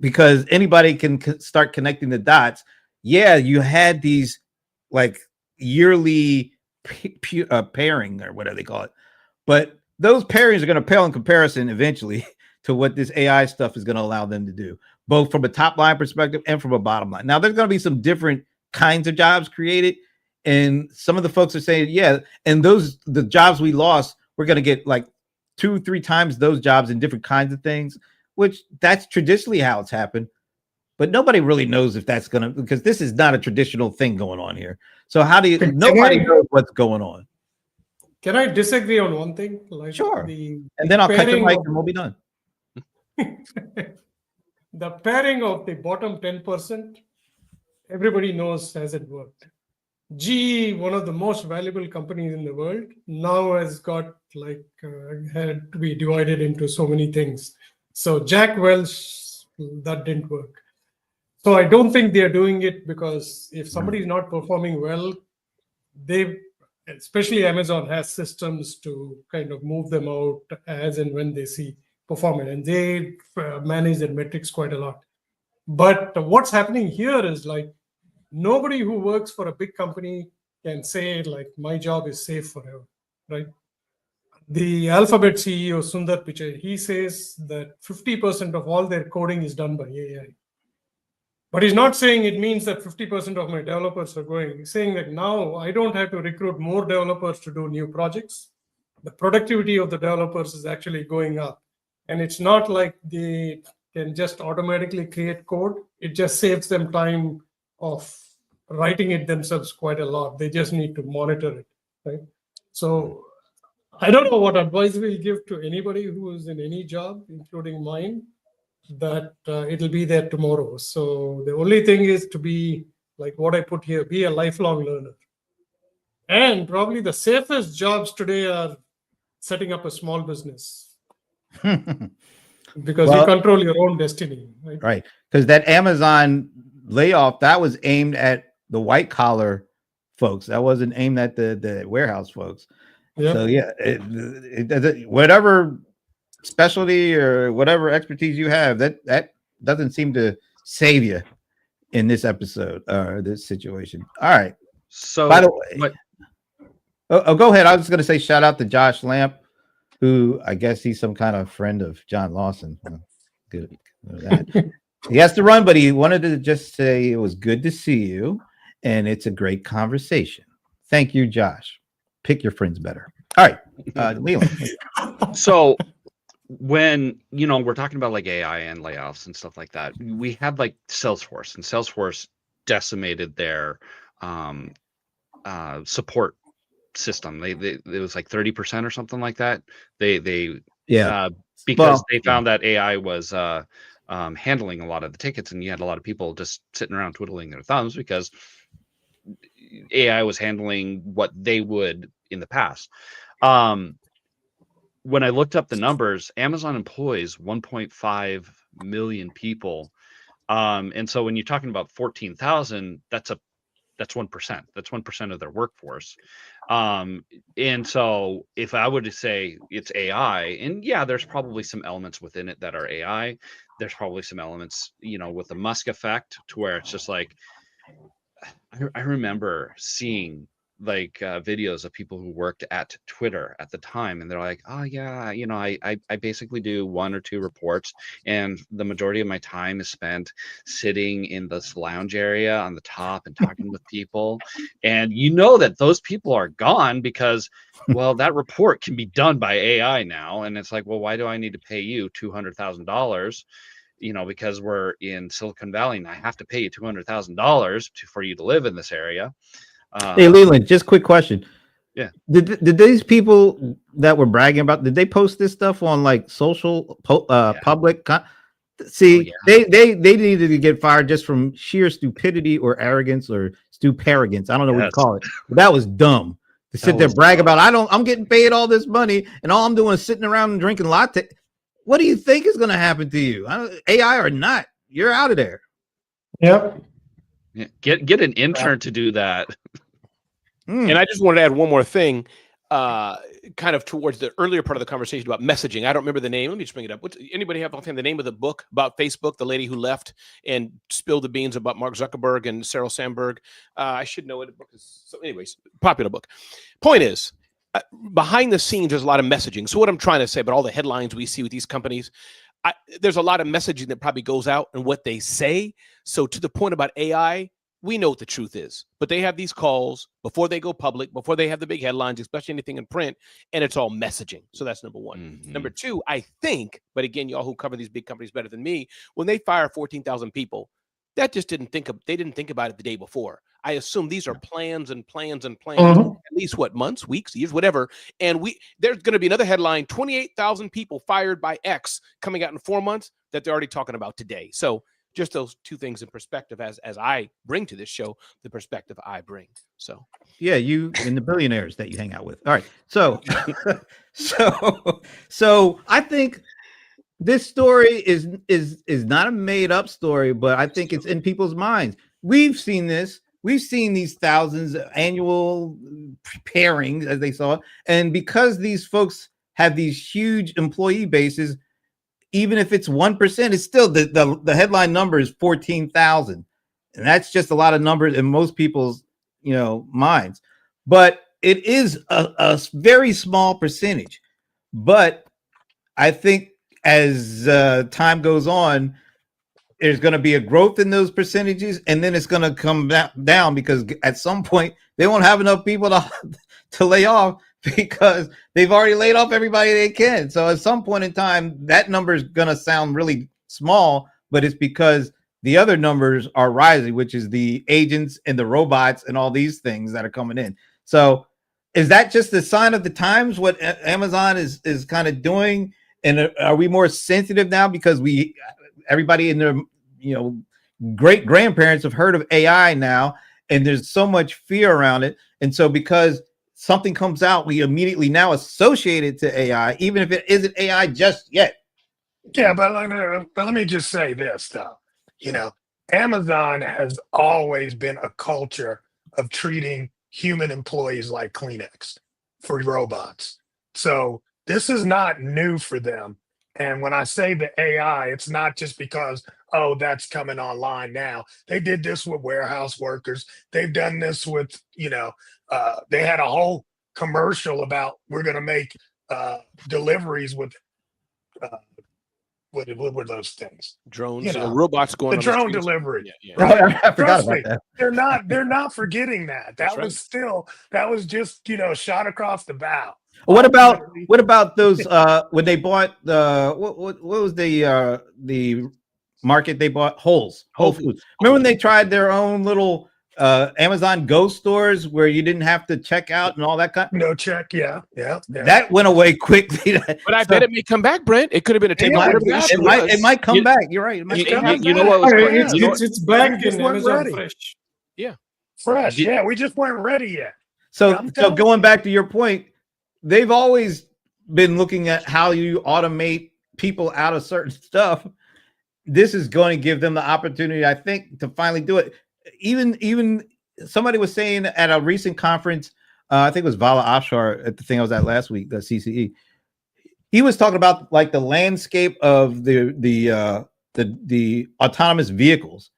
because anybody can start connecting the dots. Yeah, you had these like yearly pairing or whatever they call it, but those pairings are going to pale in comparison eventually to what this AI stuff is going to allow them to do, both from a top line perspective and from a bottom line. Now, there's going to be some different kinds of jobs created. And some of the folks are saying, yeah, and the jobs we lost, we're going to get like 2-3 times those jobs in different kinds of things, which that's traditionally how it's happened. but nobody really knows if that's gonna, because this is not a traditional thing going on here. So how do you? Can Nobody I- knows what's going on. Can I disagree on one thing? Like Sure. the And then I'll cut your pairing mic of- and we'll be done. the pairing of the bottom 10%, everybody knows hasn't worked. GE, one of the most valuable companies in the world, now has got had to be divided into so many things. So Jack Welch, that didn't work. So I don't think they're doing it because if somebody is not performing well, they, especially Amazon, has systems to kind of move them out as and when they see performance, and they manage their metrics quite a lot. But what's happening here is like nobody who works for a big company can say like my job is safe forever, right? The Alphabet CEO Sundar Pichai, he says that 50% of all their coding is done by AI. But he's not saying it means that 50% of my developers are going. He's saying that now I don't have to recruit more developers to do new projects. The productivity of the developers is actually going up. And it's not like they can just automatically create code. It just saves them time of writing it themselves quite a lot. They just need to monitor it, right? So I don't know what advice we'll give to anybody who is in any job, including mine, that it'll be there tomorrow. So the only thing is to be like what I put here, be a lifelong learner. And probably the safest jobs today are setting up a small business because you Well, control your own destiny, right? right. Because that Amazon layoff, that was aimed at the white collar folks. That wasn't aimed at the warehouse folks. Yeah. So yeah, whatever specialty or whatever expertise you have, that doesn't seem to save you in this episode or this situation. All right. So, By the way, what? go ahead. I was going to say shout out to Josh Lamp, who I guess he's some kind of friend of John Lawson. Good. He has to run, but he wanted to just say it was good to see you, and it's a great conversation. Thank you, Josh. Pick your friends better. All right, Leland. So when we're talking about like AI and layoffs and stuff like that, we had like Salesforce, and Salesforce decimated their support system. It was like 30% or something like that. Because they found that AI was handling a lot of the tickets, and you had a lot of people just sitting around twiddling their thumbs because AI was handling what they would in the past. When I looked up the numbers, Amazon employs 1.5 million people. And so when you're talking about 14,000, that's 1%. That's 1% of their workforce. And so if I were to say it's AI, and yeah, there's probably some elements within it that are AI. There's probably some elements, with the Musk effect, to where it's just like, I remember seeing like videos of people who worked at Twitter at the time, and they're like, oh yeah, I basically do 1 or 2 reports, and the majority of my time is spent sitting in this lounge area on the top and talking with people. And that those people are gone because, well, that report can be done by AI now. And it's like, well, why do I need to pay you $200,000? Because we're in Silicon Valley and I have to pay you $200,000 for you to live in this area. Hey, Leland, just quick question. Yeah. Did these people that were bragging about, did they post this stuff on like social public? See, they needed to get fired just from sheer stupidity or arrogance or stuparrogance. I don't know what you call it. But that was dumb to sit there brag about. I'm getting paid all this money and all I'm doing is sitting around and drinking latte. What do you think is going to happen to you? AI or not, you're out of there. Yep. Yeah. Get an intern to do that. And I just wanted to add one more thing, kind of towards the earlier part of the conversation about messaging. I don't remember the name. Let me just bring it up. Anybody have offhand the name of the book about Facebook, the lady who left and spilled the beans about Mark Zuckerberg and Sheryl Sandberg? I should know it. The book is, so anyways, popular book. Point is, behind the scenes, there's a lot of messaging. So what I'm trying to say about all the headlines we see with these companies, there's a lot of messaging that probably goes out and what they say. So to the point about AI, we know what the truth is, but they have these calls before they go public, before they have the big headlines, especially anything in print, and it's all messaging. So that's number one. Mm-hmm. Number two, I think, but again, y'all who cover these big companies better than me, when they fire 14,000 people, That just they didn't think about it the day before. I assume these are plans and plans and plans, at least months, weeks, years, whatever. And there's going to be another headline, 28,000 people fired by X coming out in 4 months that they're already talking about today. So just those two things in perspective as I bring to this show, the perspective I bring. So yeah, you and the billionaires that you hang out with. All right. So so I think this story is not a made up story, but I think it's in people's minds. We've seen this. We've seen these thousands of annual pairings, as they saw, and because these folks have these huge employee bases, even if it's 1%, it's still the headline number is 14,000, and that's just a lot of numbers in most people's minds. But it is a very small percentage. But I think as time goes on, there's going to be a growth in those percentages, and then it's going to come down because at some point they won't have enough people to lay off because they've already laid off everybody they can. So at some point in time, that number is going to sound really small, but it's because the other numbers are rising, which is the agents and the robots and all these things that are coming in. So is that just a sign of the times, what Amazon is kind of doing? And are we more sensitive now because everybody in their great grandparents have heard of AI now, and there's so much fear around it, and so because something comes out, we immediately now associate it to AI, even if it isn't AI just yet. Yeah, but let me just say this though. Amazon has always been a culture of treating human employees like Kleenex for robots. So this is not new for them. And when I say the AI, it's not just because, that's coming online now. They did this with warehouse workers. They've done this with, they had a whole commercial about we're going to make deliveries with, what were those things? Drones, robots going the on drone the streets. delivery. Yeah. Right? I forgot Trust about me, that. they're not forgetting that. That was just shot across the bow. What about those when they bought what was the market they bought? Whole Foods. Remember when they tried their own little Amazon Go stores where you didn't have to check out and all that kind? No check, yeah. That went away quickly. But I bet it may come back, Brent. It could have been a table. It might come back. You're right. It might come back. You know what was It's back in Amazon Fresh. Yeah. Fresh. Yeah, we just weren't ready yet. So going back to your point, they've always been looking at how you automate people out of certain stuff. This is going to give them the opportunity, I think, to finally do it. Even somebody was saying at a recent conference, I think it was Vala Afshar at the thing I was at last week, the CCE. He was talking about like the landscape of the autonomous vehicles,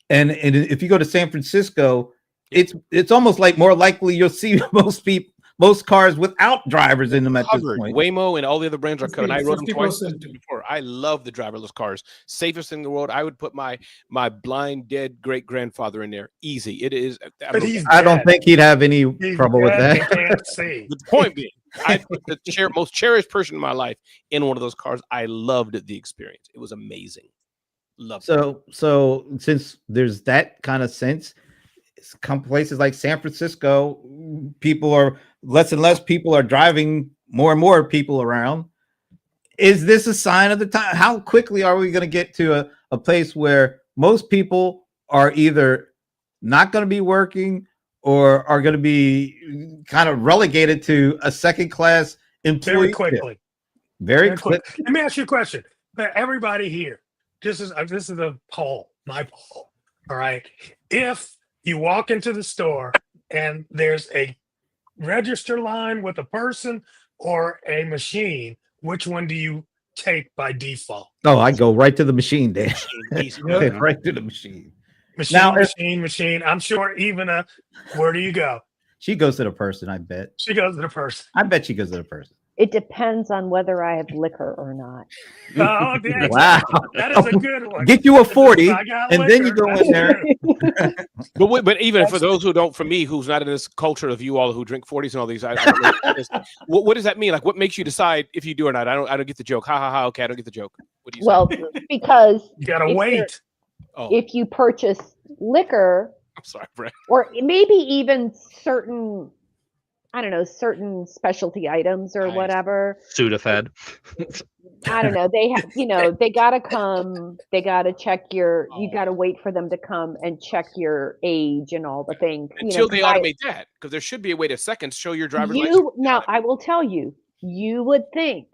and if you go to San Francisco, it's almost like more likely you'll see most cars without drivers in them at this point. Waymo and all the other brands are coming. I rode them twice before. I love the driverless cars. Safest thing in the world. I would put my blind dead great grandfather in there. Easy. It is. But I don't think he'd have any trouble with that. He can't see. The point being, I put the most cherished person in my life in one of those cars. I loved the experience. It was amazing. Loved it. So since there's that kind of sense, some places like San Francisco, less and less people are driving more and more people around. Is this a sign of the time? How quickly are we going to get to a place where most people are either not going to be working or are going to be kind of relegated to a second class employee? Very quickly. Very quickly. Let me ask you a question. Everybody here, this is a poll, my poll. All right. If you walk into the store and there's a register line with a person or a machine, which one do you take by default? Oh, I go right to the machine, Dan. Right to the machine. Machine. I'm sure Ivana, where do you go? She goes to the person, I bet. She goes to the person. I bet she goes to the person. It depends on whether I have liquor or not. Oh, wow. That is a good one. Get you a 40, and then you go in there. But even for those who don't, for me, who's not in this culture of you all who drink 40s and all these, what does that mean? Like, what makes you decide if you do or not? I don't get the joke. Ha ha ha. Okay, I don't get the joke. What do you say? Well, because You gotta wait. Oh, if you purchase liquor, I'm sorry, Brett. or maybe even certain, I don't know, certain specialty items or Nice. whatever. Sudafed. I don't know. They have, they gotta come. They gotta check you Oh. gotta wait for them to come and check your age and all the things. Until they 'cause automate that, because there should be a way to second show your driver's license. now I will tell you, you would think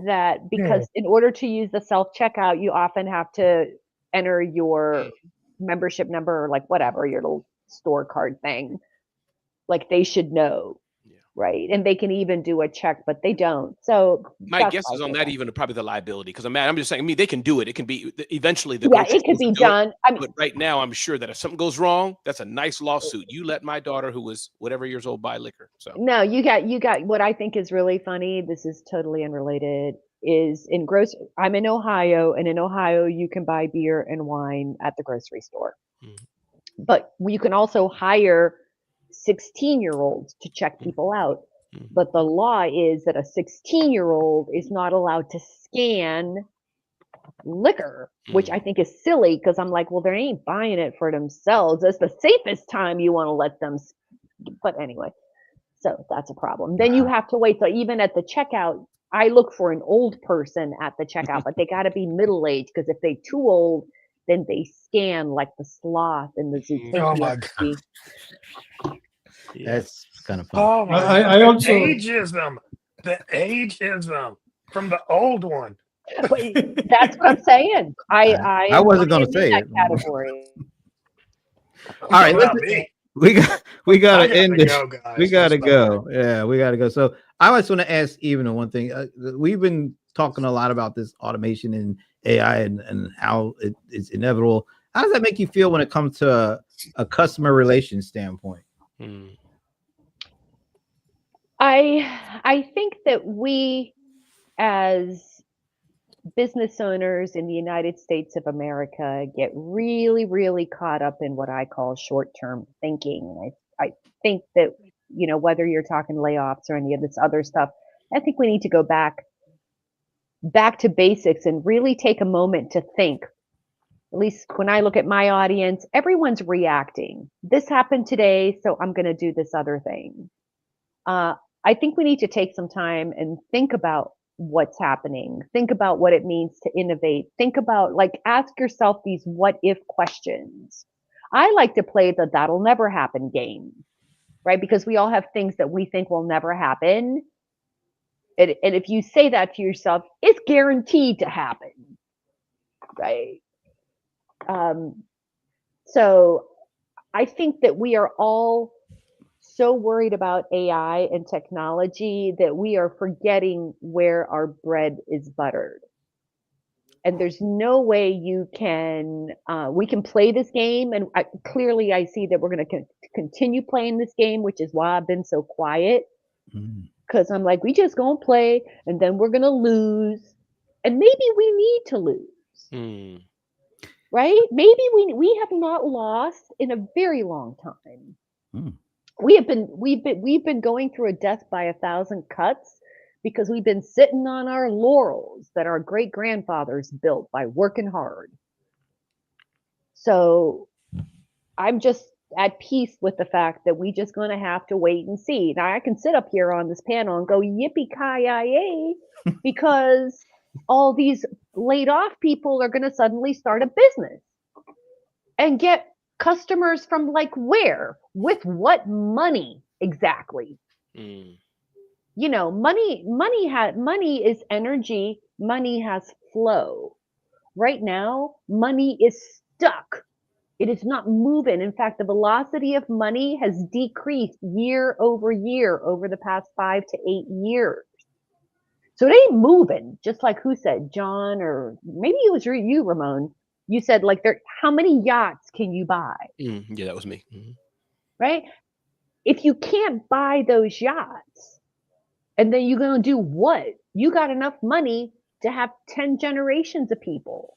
that because in order to use the self checkout, you often have to enter your membership number or like whatever your little store card thing. Like they should know. Yeah. Right. And they can even do a check, but they don't. So My that's guess why is on they that don't. even probably the liability, because I'm just saying, I mean, they can do it. It can be eventually the Yeah, grocery it could stores will be do it. done. I mean, But right now, I'm sure that if something goes wrong, that's a nice lawsuit. You let my daughter, who was whatever years old, buy liquor. So no, you got what I think is really funny. This is totally unrelated. Is I'm in Ohio, and in Ohio you can buy beer and wine at the grocery store. Mhm. But you can also hire 16-year-olds to check people out. Mhm. But the law is that a 16-year-old is not allowed to scan liquor, which I think is silly because I'm like, well, they ain't buying it for themselves. That's the safest time you want to let them. But anyway, so that's a problem. Then you have to wait. So even at the checkout, I look for an old person at the checkout, but they got to be middle-aged because if they're too old, then they scan like the sloth and the Oh Zootopia my God. movie. That's kind of fun. Oh my I God. also- The ageism from the old one. But that's what I'm saying. I I wasn't am gonna in say that it. category. All right, What about listen, me? we I gotta gotta end this. go, guys. We gotta I'm sorry. go. Yeah, we gotta go. So I just want to ask even one thing. We've been talking a lot about this automation and AI and how it's inevitable. How does that make you feel when it comes to a customer relations standpoint? Mm. I think that we as business owners in the United States of America get really, really caught up in what I call short-term thinking. I think that, whether you're talking layoffs or any of this other stuff, I think we need to go back to basics and really take a moment to think. At least when I look at my audience, everyone's reacting. This happened today, so I'm going to do this other thing. I think we need to take some time and think about what's happening. Think about what it means to innovate. Think about, ask yourself these what if questions. I like to play the that'll never happen game, right? Because we all have things that we think will never happen. And if you say that to yourself, it's guaranteed to happen, right? So I think that we are all so worried about AI and technology that we are forgetting where our bread is buttered. And there's no way we can play this game. And clearly I see that we're going to continue playing this game, which is why I've been so quiet. Because I'm like, we just going to play and then we're going to lose. And maybe we need to lose. Mm. Right? Maybe we have not lost in a very long time. We've been going through a death by 1,000 cuts because we've been sitting on our laurels that our great grandfathers built by working hard. So I'm just at peace with the fact that we just going to have to wait and see. Now I can sit up here on this panel and go yippee-ki-yay because all these laid off people are going to suddenly start a business and get customers from where, with what money exactly. Mm. Money is energy. Money has flow. Right now, money is stuck. It is not moving. In fact, the velocity of money has decreased year over year over the past 5 to 8 years. So it ain't moving. Just like who said, John, or maybe it was you, Ramon. You said how many yachts can you buy? Yeah, that was me. Mm-hmm. Right? If you can't buy those yachts, and then you're going to do what? You got enough money to have 10 generations of people.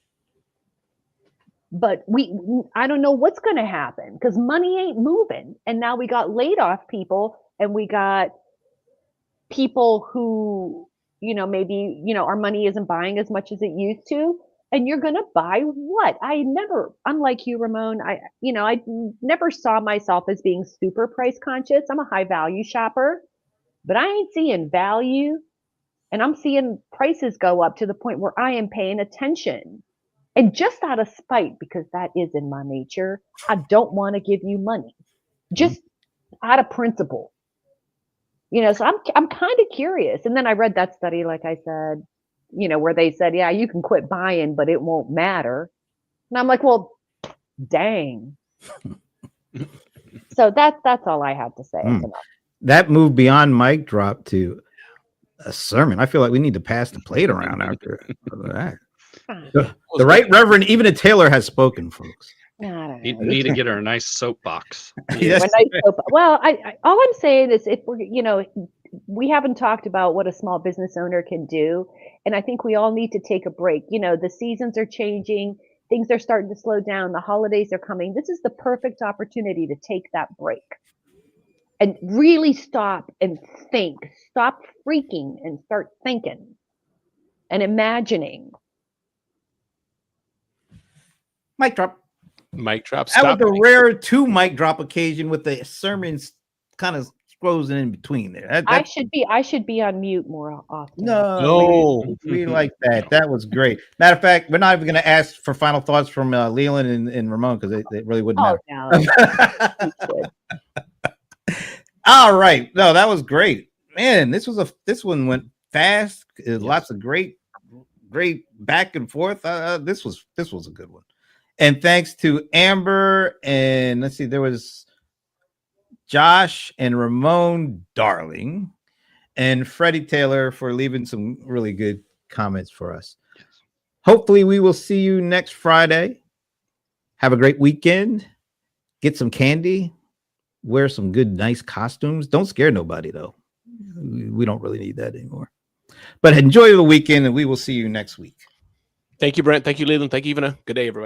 But I don't know what's going to happen because money ain't moving. And now we got laid off people and we got people who, maybe, our money isn't buying as much as it used to. And you're going to buy what? I never, unlike you, Ramon, I never saw myself as being super price conscious. I'm a high value shopper, but I ain't seeing value, and I'm seeing prices go up to the point where I am paying attention. And just out of spite, because that is in my nature, I don't want to give you money. Just out of principle. So I'm kind of curious. And then I read that study, like I said, where they said, yeah, you can quit buying, but it won't matter. And I'm like, well, dang. So that's all I have to say. That move beyond mic drop to a sermon. I feel like we need to pass the plate around after that. The right reverend, even a Taylor, has spoken, folks. I don't know. You need to get her a nice soapbox. Yes. Well, all I'm saying is, if we haven't talked about what a small business owner can do, and I think we all need to take a break. The seasons are changing, things are starting to slow down, the holidays are coming. This is the perfect opportunity to take that break and really stop and think. Stop freaking and start thinking and imagining. Mic drop. Mic drop. That was Stop. a rare 2 mic drop occasion with the sermons kind of frozen in between there. I should be on mute more often. No, we like that. That was great. Matter of fact, we're not even going to ask for final thoughts from Leland and Ramon, because it really wouldn't matter. No. All right. No, that was great. Man, this one went fast. Lots of great back and forth. This was a good one. And thanks to Amber, and let's see, there was Josh and Ramon Darling and Freddie Taylor for leaving some really good comments for us. Yes. Hopefully we will see you next Friday. Have a great weekend. Get some candy. Wear some good, nice costumes. Don't scare nobody, though. We don't really need that anymore. But enjoy the weekend, and we will see you next week. Thank you, Brent. Thank you, Leland. Thank you, Ivana. Good day, everybody.